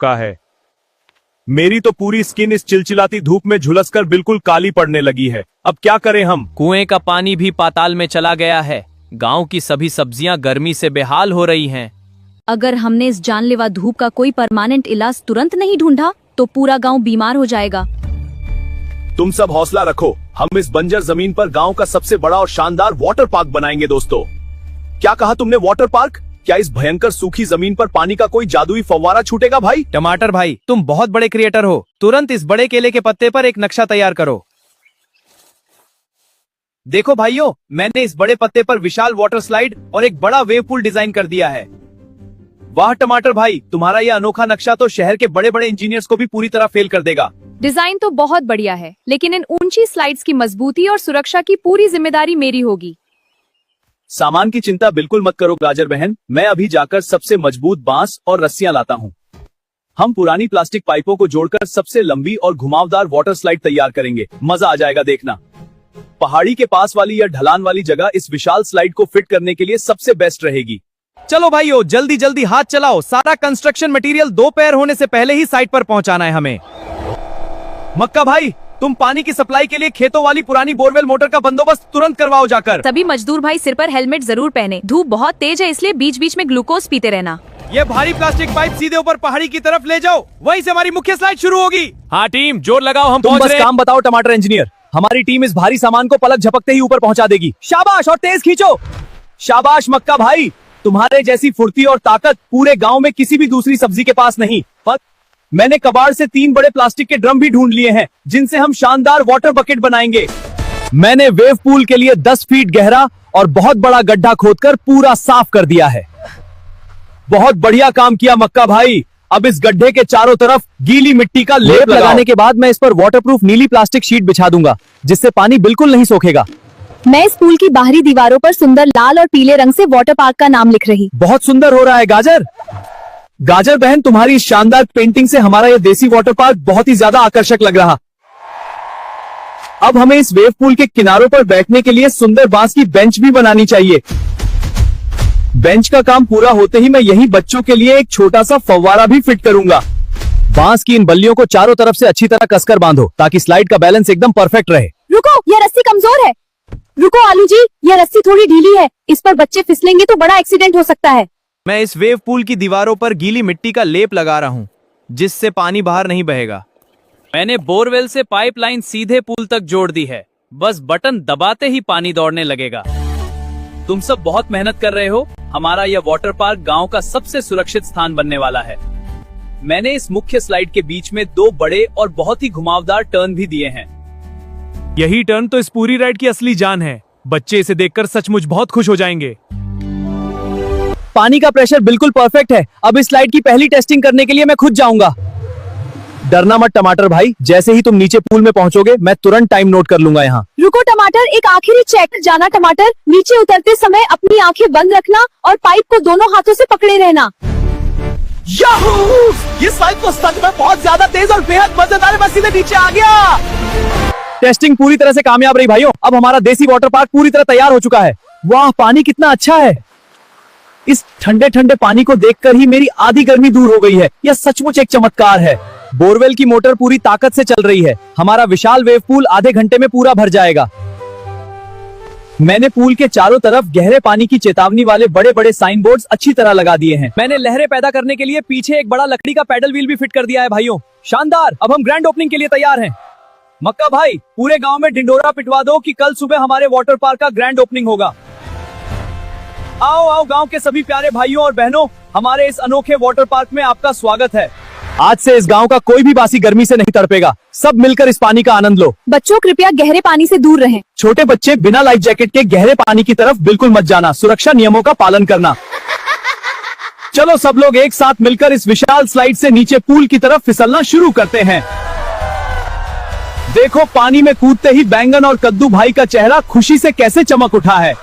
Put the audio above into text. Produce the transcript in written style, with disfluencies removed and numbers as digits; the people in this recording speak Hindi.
का है। मेरी तो पूरी स्किन इस चिलचिलाती धूप में झुलसकर बिल्कुल काली पड़ने लगी है। अब क्या करें हम? कुएं का पानी भी पाताल में चला गया है। गांव की सभी सब्जियां गर्मी से बेहाल हो रही हैं। अगर हमने इस जानलेवा धूप का कोई परमानेंट इलाज तुरंत नहीं ढूंढा तो पूरा गांव बीमार हो जाएगा। तुम सब हौसला रखो, हम इस बंजर जमीन पर गांव का सबसे बड़ा और शानदार वाटर पार्क बनाएंगे। दोस्तों, क्या कहा तुमने? Water park? क्या इस भयंकर सूखी जमीन पर पानी का कोई जादुई फव्वारा छूटेगा? भाई टमाटर भाई, तुम बहुत बड़े क्रिएटर हो। तुरंत इस बड़े केले के पत्ते पर एक नक्शा तैयार करो। देखो भाइयों, मैंने इस बड़े पत्ते पर विशाल वाटर स्लाइड और एक बड़ा वेव पूल डिजाइन कर दिया है। वाह टमाटर भाई, तुम्हारा यह अनोखा नक्शा तो शहर के बड़े बड़े इंजीनियर्स को भी पूरी तरह फेल कर देगा। डिजाइन तो बहुत बढ़िया है, लेकिन इन ऊंची स्लाइड्स की मजबूती और सुरक्षा की पूरी जिम्मेदारी मेरी होगी। सामान की चिंता बिल्कुल मत करो गाजर बहन, मैं अभी जाकर सबसे मजबूत बांस और रस्सियां लाता हूँ। हम पुरानी प्लास्टिक पाइपों को जोड़कर सबसे लंबी और घुमावदार वाटर स्लाइड तैयार करेंगे। मजा आ जाएगा देखना। पहाड़ी के पास वाली या ढलान वाली जगह इस विशाल स्लाइड को फिट करने के लिए सबसे बेस्ट रहेगी। चलो भाइयों, जल्दी जल्दी हाथ चलाओ। सारा कंस्ट्रक्शन मटेरियल दोपहर होने से पहले ही साइट पर पहुंचाना है हमें। मक्का भाई, तुम पानी की सप्लाई के लिए खेतों वाली पुरानी बोरवेल मोटर का बंदोबस्त तुरंत करवाओ जाकर। सभी मजदूर भाई सिर पर हेलमेट जरूर पहने। धूप बहुत तेज है, इसलिए बीच बीच में ग्लूकोज पीते रहना। ये भारी प्लास्टिक पाइप सीधे ऊपर पहाड़ी की तरफ ले जाओ, वहीं से हमारी मुख्य स्लाइड शुरू होगी। हाँ टीम, जोर लगाओ, हम तुम पहुंच बस रहे हैं। काम बताओ टमाटर इंजीनियर, हमारी टीम इस भारी सामान को पलक झपकते ही ऊपर पहुंचा देगी। शाबाश, और तेज खींचो। शाबाश मक्का भाई, तुम्हारे जैसी फुर्ती और ताकत पूरे गांव में किसी भी दूसरी सब्जी के पास नहीं। पर मैंने कबाड़ से 3 बड़े प्लास्टिक के ड्रम भी ढूंढ लिए हैं, जिनसे हम शानदार वाटर बकेट बनाएंगे। मैंने वेव पूल के लिए 10 फीट गहरा और बहुत बड़ा गड्ढा खोदकर पूरा साफ कर दिया है। बहुत बढ़िया काम किया मक्का भाई। अब इस गड्ढे के चारों तरफ गीली मिट्टी का लेप लगाने के बाद मैं इस पर वाटरप्रूफ नीली प्लास्टिक शीट बिछा दूंगा, जिससे पानी बिल्कुल नहीं सोखेगा। मैं इस पूल की बाहरी दीवारों पर सुंदर लाल और पीले रंग से वाटर पार्क का नाम लिख रही। बहुत सुंदर हो रहा है गाजर। गाजर बहन, तुम्हारी इस शानदार पेंटिंग से हमारा यह देसी वाटर पार्क बहुत ही ज्यादा आकर्षक लग रहा। अब हमें इस वेव पूल के किनारों पर बैठने के लिए सुंदर बांस की बेंच भी बनानी चाहिए। बेंच का काम पूरा होते ही मैं यहीं बच्चों के लिए एक छोटा सा फव्वारा भी फिट करूंगा। बांस की इन बल्लियों को चारों तरफ से अच्छी तरह कसकर बांधो, ताकि स्लाइड का बैलेंस एकदम परफेक्ट रहे। रुको, यह रस्सी कमजोर है। रुको आलू जी, यह रस्सी थोड़ी ढीली है, इस पर बच्चे फिसलेंगे तो बड़ा एक्सीडेंट हो सकता है। मैं इस वेव पूल की दीवारों पर गीली मिट्टी का लेप लगा रहा हूँ, जिससे पानी बाहर नहीं बहेगा। मैंने बोरवेल से पाइपलाइन सीधे पूल तक जोड़ दी है। बस बटन दबाते ही पानी दौड़ने लगेगा। तुम सब बहुत मेहनत कर रहे हो। हमारा यह वाटर पार्क गांव का सबसे सुरक्षित स्थान बनने वाला है। मैंने इस मुख्य स्लाइड के बीच में 2 बड़े और बहुत ही घुमावदार टर्न भी दिए हैं। यही टर्न तो इस पूरी राइड की असली जान है। बच्चे इसे देखकर सचमुच बहुत खुश हो जाएंगे। पानी का प्रेशर बिल्कुल परफेक्ट है। अब इस स्लाइड की पहली टेस्टिंग करने के लिए मैं खुद जाऊंगा। डरना मत टमाटर भाई, जैसे ही तुम नीचे पूल में पहुंचोगे मैं तुरंत टाइम नोट कर लूंगा यहाँ। रुको टमाटर, एक आखिरी चेक। जाना टमाटर, नीचे उतरते समय अपनी आंखें बंद रखना और पाइप को दोनों हाथों से पकड़े रहना। याहू! ये स्लाइड तो सच में बहुत ज्यादा तेज और बेहद मजेदार है। मैं सीधे नीचे आ गया। टेस्टिंग पूरी तरह से कामयाब रही भाइयों। अब हमारा देसी वाटर पार्क पूरी तरह तैयार हो चुका है। वाह, पानी कितना अच्छा है। इस ठंडे ठंडे पानी को देखकर ही मेरी आधी गर्मी दूर हो गई है। यह सचमुच एक चमत्कार है। बोरवेल की मोटर पूरी ताकत से चल रही है। हमारा विशाल वेव पूल आधे घंटे में पूरा भर जाएगा। मैंने पूल के चारों तरफ गहरे पानी की चेतावनी वाले बड़े बड़े साइन बोर्ड्स अच्छी तरह लगा दिए हैं। मैंने लहरें पैदा करने के लिए पीछे एक बड़ा लकड़ी का पैडल व्हील भी फिट कर दिया है भाइयों। शानदार! अब हम ग्रैंड ओपनिंग के लिए तैयार हैं। मक्का भाई, पूरे गांव में ढिंडोरा पिटवा दो कि कल सुबह हमारे वाटर पार्क का ग्रैंड ओपनिंग होगा। आओ आओ गांव के सभी प्यारे भाइयों और बहनों, हमारे इस अनोखे वाटर पार्क में आपका स्वागत है। आज से इस गांव का कोई भी बासी गर्मी से नहीं तड़पेगा। सब मिलकर इस पानी का आनंद लो। बच्चों कृपया गहरे पानी से दूर रहें। छोटे बच्चे बिना लाइफ जैकेट के गहरे पानी की तरफ बिल्कुल मत जाना। सुरक्षा नियमों का पालन करना। चलो सब लोग एक साथ मिलकर इस विशाल स्लाइड से नीचे पूल की तरफ फिसलना शुरू करते हैं। देखो, पानी में कूदते ही बैंगन और कद्दू भाई का चेहरा खुशी से कैसे चमक उठा है।